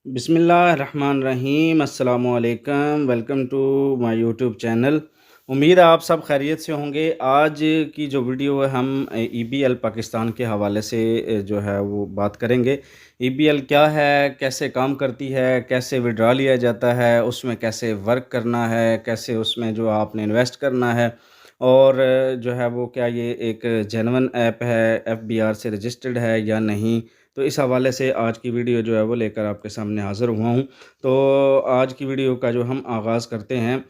बिस्मिल्लाहिर्रहमानिर्रहीम। अस्सलामु अलैकुम। Welcome to my YouTube channel. उम्मीद है आप सब खैरियत से होंगे। आज की जो वीडियो है हम ईबीएल पाकिस्तान के हवाले से जो है वो बात करेंगे। ईबीएल क्या है, कैसे काम करती है, कैसे विड्रा लिया जाता है, उसमें कैसे वर्क करना है, कैसे उसमें जो आपने इन्वेस्ट करना है, और जो है वो क्या ये एक जेन्युइन ऐप है, एफबीआर से रजिस्टर्ड है या नहीं। तो इस हवाले से आज की वीडियो जो है वो लेकर आपके सामने हाज़िर हुआ हूँ। तो आज की वीडियो का जो हम आगाज़ करते हैं।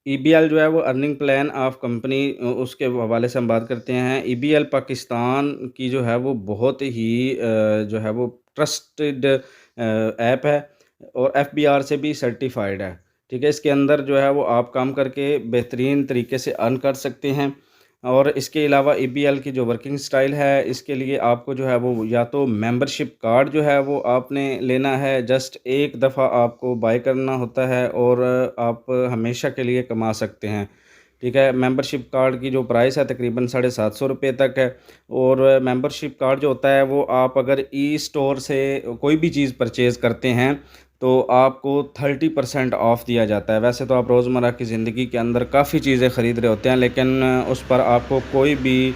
ईबीएल जो है वो अर्निंग प्लान ऑफ कंपनी, उसके हवाले से हम बात करते हैं। ईबीएल पाकिस्तान की जो है वो बहुत ही जो है वो ट्रस्टेड ऐप है और एफबीआर से भी सर्टिफाइड है। ठीक है, इसके अंदर जो है वो आप काम करके बेहतरीन तरीके से अर्न कर सकते हैं। और इसके अलावा ईबीएल की जो वर्किंग स्टाइल है, इसके लिए आपको जो है वो या तो मेंबरशिप कार्ड जो है वो आपने लेना है, जस्ट एक दफ़ा आपको बाय करना होता है और आप हमेशा के लिए कमा सकते हैं। ठीक है, मेंबरशिप कार्ड की जो प्राइस है तकरीबन ₹750 तक है। और मेंबरशिप कार्ड जो होता है वो आप अगर ई स्टोर से कोई भी चीज़ परचेज़ करते हैं तो आपको 30% ऑफ दिया जाता है। वैसे तो आप रोज़मर्रा की ज़िंदगी के अंदर काफ़ी चीज़ें ख़रीद रहे होते हैं, लेकिन उस पर आपको कोई भी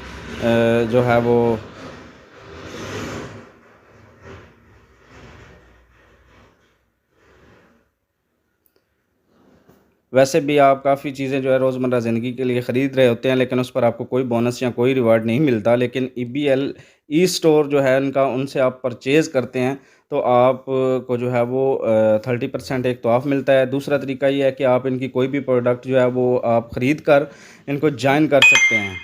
जो है वो वैसे भी आप काफ़ी चीज़ें जो है रोज़मर्रा ज़िंदगी के लिए ख़रीद रहे होते हैं, लेकिन उस पर आपको कोई बोनस या कोई रिवार्ड नहीं मिलता। लेकिन ईबीएल ई स्टोर जो है उनका, उनसे आप परचेज़ करते हैं तो आप को जो है वो 30% एक तो ऑफ मिलता है। दूसरा तरीका ये है कि आप इनकी कोई भी प्रोडक्ट जो है वो आप ख़रीद कर इनको जॉइन कर सकते हैं।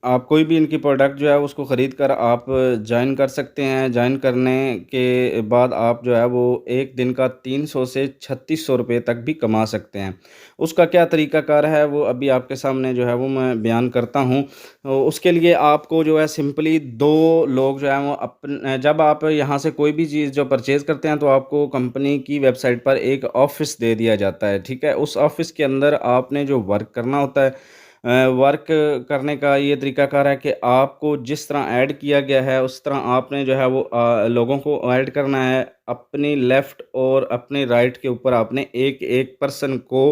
आप कोई भी इनकी प्रोडक्ट जो है उसको ख़रीद कर आप जॉइन कर सकते हैं। जॉइन करने के बाद आप जो है वो एक दिन का 300 से 3600 रुपये तक भी कमा सकते हैं। उसका क्या तरीक़ाकार है वो अभी आपके सामने जो है वो मैं बयान करता हूँ। तो उसके लिए आपको जो है सिंपली 2 लोग जो हैं वो जब आप यहाँ से कोई भी चीज़ जो परचेज़ करते हैं तो आपको कंपनी की वेबसाइट पर एक ऑफ़िस दे दिया जाता है। ठीक है? उस ऑफ़िस के अंदर आपने जो वर्क करना होता है, वर्क करने का ये तरीक़ाकार है कि आपको जिस तरह ऐड किया गया है उस तरह आपने जो है वो लोगों को ऐड करना है। अपनी लेफ़्ट और अपने राइट के ऊपर आपने एक-एक पर्सन को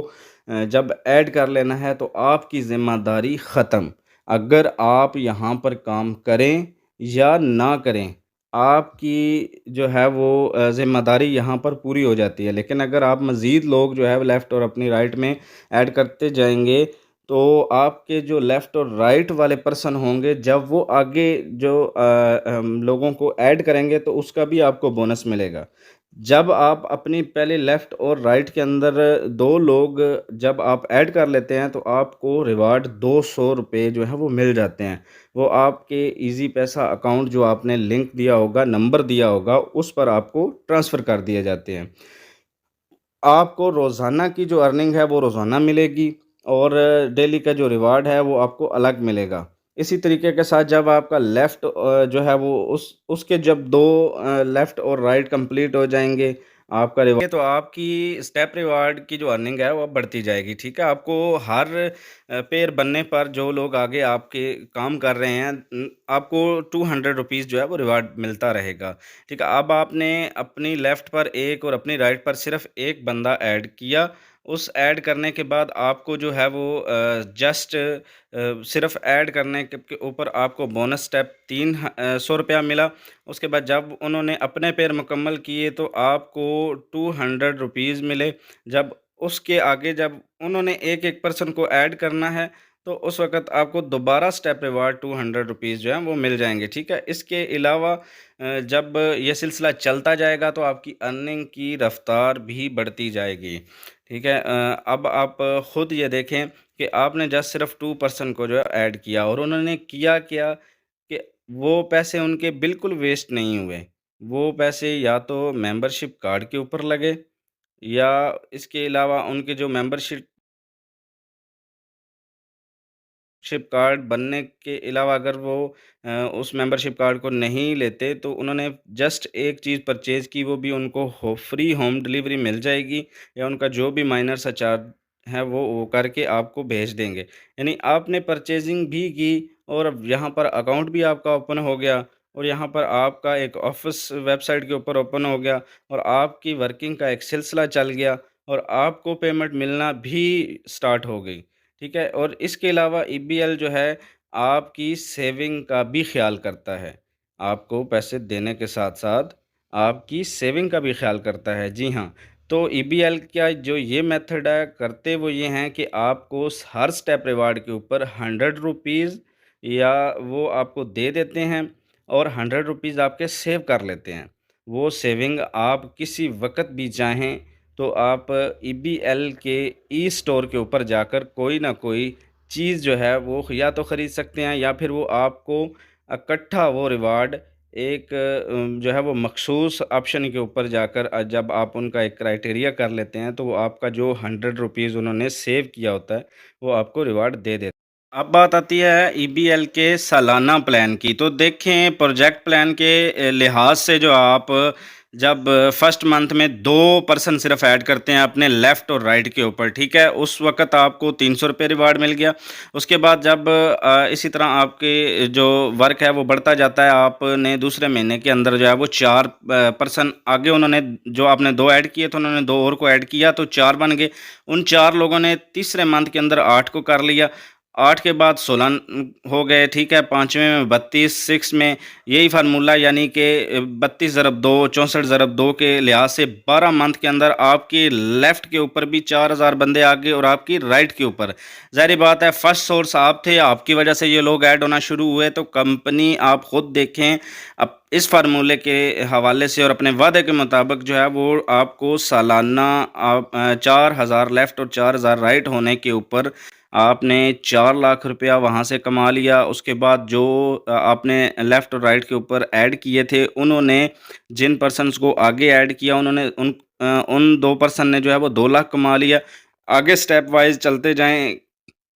जब ऐड कर लेना है तो आपकी ज़िम्मेदारी ख़त्म। अगर आप यहाँ पर काम करें या ना करें, आपकी जो है वो ज़िम्मेदारी यहाँ पर पूरी हो जाती है। लेकिन अगर आप मज़ीद लोग जो है लेफ़्ट और अपनी राइट में ऐड करते जाएँगे तो आपके जो लेफ़्ट और राइट वाले पर्सन होंगे, जब वो आगे जो लोगों को ऐड करेंगे तो उसका भी आपको बोनस मिलेगा। जब आप अपनी पहले लेफ़्ट और राइट के अंदर 2 लोग जब आप ऐड कर लेते हैं तो आपको रिवार्ड ₹200 जो है वो मिल जाते हैं। वो आपके ईज़ी पैसा अकाउंट जो आपने लिंक दिया होगा, नंबर दिया होगा, उस पर आपको ट्रांसफ़र कर दिए जाते हैं। आपको रोज़ाना की जो अर्निंग है वो रोज़ाना मिलेगी और डेली का जो रिवार्ड है वो आपको अलग मिलेगा। इसी तरीके के साथ जब आपका लेफ़्ट जो है वो उसके जब 2 लेफ़्ट और राइट कंप्लीट हो जाएँगे, आपका रिवा तो आपकी स्टेप रिवार्ड की जो अर्निंग है वो बढ़ती जाएगी। ठीक है? आपको हर पेयर बनने पर जो लोग आगे आपके काम कर रहे हैं, आपको ₹200 जो है वो रिवार्ड मिलता रहेगा। ठीक है, अब आपने अपनी लेफ़्ट पर एक और अपनी राइट पर सिर्फ़ एक बंदा ऐड किया। उस ऐड करने के बाद आपको जो है वो जस्ट सिर्फ़ ऐड करने के ऊपर आपको बोनस स्टेप ₹100 मिला। उसके बाद जब उन्होंने अपने पेड़ मुकम्मल किए तो आपको ₹200 मिले। जब उसके आगे जब उन्होंने एक-एक पर्सन को ऐड करना है, तो उस वक़्त आपको दोबारा स्टेप रिवार्ड ₹200 जो हैं वो मिल जाएँगे। ठीक है? इसके अलावा जब ये सिलसिला चलता जाएगा तो आपकी अर्निंग की रफ़्तार भी बढ़ती जाएगी। ठीक है? अब आप खुद ये देखें कि आपने जस्ट सिर्फ़ 2 पर्सन को जो है ऐड किया और उन्होंने किया क्या कि वो पैसे उनके बिल्कुल वेस्ट नहीं हुए। वो पैसे या तो मेंबरशिप कार्ड के ऊपर लगे या इसके अलावा उनके जो मेंबरशिप कार्ड बनने के अलावा अगर वो उस मेंबरशिप कार्ड को नहीं लेते तो उन्होंने जस्ट एक चीज़ परचेज़ की, वो भी उनको फ्री होम डिलीवरी मिल जाएगी या उनका जो भी माइनर सा चार्ज ہے وہ کر کے آپ کو بھیج دیں گے۔ یعنی آپ نے پرچیزنگ بھی کی اور اب یہاں پر اکاؤنٹ بھی آپ کا اوپن ہو گیا اور یہاں پر آپ کا ایک آفس ویب سائٹ کے اوپر اوپن ہو گیا اور آپ کی ورکنگ کا ایک سلسلہ چل گیا اور آپ کو پیمنٹ ملنا بھی سٹارٹ ہو گئی، ٹھیک ہے؟ اور اس کے علاوہ ای بی ایل جو ہے آپ کی سیونگ کا بھی خیال کرتا ہے، آپ کو پیسے دینے کے ساتھ ساتھ آپ کی سیونگ کا بھی خیال کرتا ہے، جی ہاں۔ تو ای بی ایل کا جو یہ میتھڈ ہے کرتے وہ یہ ہیں کہ آپ کو ہر سٹیپ ریوارڈ کے اوپر 100 روپیز یا وہ آپ کو دے دیتے ہیں اور 100 روپیز آپ کے سیو کر لیتے ہیں۔ وہ سیونگ آپ کسی وقت بھی چاہیں تو آپ ای بی ایل کے ای اسٹور کے اوپر جا کر کوئی نہ کوئی چیز جو ہے وہ یا تو خرید سکتے ہیں یا پھر وہ آپ کو اکٹھا وہ ریوارڈ ایک جو ہے وہ مخصوص آپشن کے اوپر جا کر جب آپ ان کا ایک کرائٹیریا کر لیتے ہیں تو وہ آپ کا جو 100 روپیز انہوں نے سیو کیا ہوتا ہے وہ آپ کو ریوارڈ دے دیتے ہیں۔ اب بات آتی ہے ای بی ایل کے سالانہ پلان کی، تو دیکھیں پروجیکٹ پلان کے لحاظ سے جو آپ جب فرسٹ منتھ میں 2% صرف ایڈ کرتے ہیں اپنے لیفٹ اور رائٹ کے اوپر، ٹھیک ہے، اس وقت آپ کو 300 روپے ریوارڈ مل گیا۔ اس کے بعد جب اسی طرح آپ کے جو ورک ہے وہ بڑھتا جاتا ہے، آپ نے دوسرے مہینے کے اندر جو ہے وہ 4% آگے انہوں نے جو آپ نے 2 ایڈ کیے تو انہوں نے 2 اور کو ایڈ کیا تو 4 بن گئے۔ ان 4 لوگوں نے تیسرے منتھ کے اندر 8 کو کر لیا، 8 کے بعد 16 ہو گئے، ٹھیک ہے، 5ویں میں 32، 6 میں یہی فارمولہ یعنی کہ 32 ضرب 2 64 ضرب 2 کے لحاظ سے 12 منتھ کے اندر آپ کے لیفٹ کے اوپر بھی 4000 بندے آ گئے اور آپ کی رائٹ کے اوپر۔ ظاہری بات ہے فرسٹ سورس آپ تھے، آپ کی وجہ سے یہ لوگ ایڈ ہونا شروع ہوئے، تو کمپنی آپ خود دیکھیں اب اس فارمولے کے حوالے سے اور اپنے وعدے کے مطابق جو ہے وہ آپ کو سالانہ 4000 لیفٹ اور 4000 رائٹ ہونے کے اوپر آپ نے 4 لاکھ روپیہ وہاں سے کما لیا۔ اس کے بعد جو آپ نے لیفٹ اور رائٹ کے اوپر ایڈ کیے تھے انہوں نے جن پرسنس کو آگے ایڈ کیا انہوں نے ان 2 پرسن نے جو ہے وہ 2 لاکھ کما لیا۔ آگے سٹیپ وائز چلتے جائیں،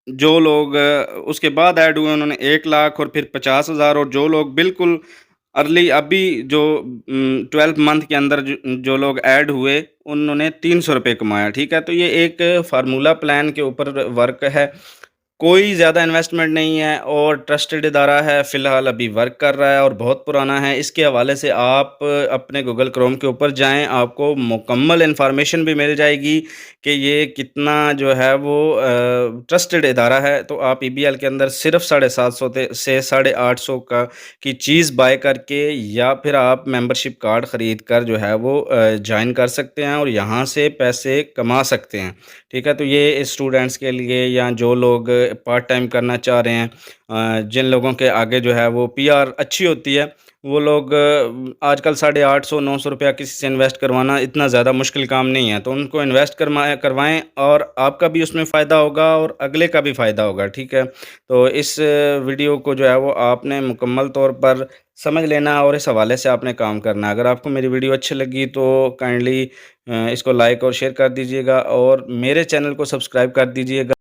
جو لوگ اس کے بعد ایڈ ہوئے انہوں نے 1 لاکھ اور پھر 50,000، اور جو لوگ بالکل ارلی ابھی جو 12 منتھ کے اندر جو لوگ ایڈ ہوئے انہوں نے 300 روپے کمایا، ٹھیک ہے۔ تو یہ ایک فارمولہ پلان کے اوپر ورک ہے، کوئی زیادہ انویسٹمنٹ نہیں ہے اور ٹرسٹڈ ادارہ ہے، فی الحال ابھی ورک کر رہا ہے اور بہت پرانا ہے۔ اس کے حوالے سے آپ اپنے گوگل کروم کے اوپر جائیں، آپ کو مکمل انفارمیشن بھی مل جائے گی کہ یہ کتنا جو ہے وہ ٹرسٹڈ ادارہ ہے۔ تو آپ ای بی ایل کے اندر صرف 750 سے 850 کی چیز بائی کر کے یا پھر آپ ممبرشپ کارڈ خرید کر جو ہے وہ جوائن کر سکتے ہیں اور یہاں سے پیسے کما سکتے ہیں، ٹھیک ہے۔ تو یہ اسٹوڈنٹس کے لیے یا جو لوگ پارٹ ٹائم کرنا چاہ رہے ہیں، جن لوگوں کے آگے جو ہے وہ پی آر اچھی ہوتی ہے، وہ لوگ آج کل 850 900 روپیہ کسی سے انویسٹ کروانا اتنا زیادہ مشکل کام نہیں ہے، تو ان کو انویسٹ کروائیں اور آپ کا بھی اس میں فائدہ ہوگا اور اگلے کا بھی فائدہ ہوگا، ٹھیک ہے۔ تو اس ویڈیو کو جو ہے وہ آپ نے مکمل طور پر سمجھ لینا اور اس حوالے سے آپ نے کام کرنا ہے۔ اگر آپ کو میری ویڈیو اچھی لگی تو کائنڈلی اس کو لائک اور شیئر کر دیجیے گا اور میرے چینل کو سبسکرائب کر دیجیے گا۔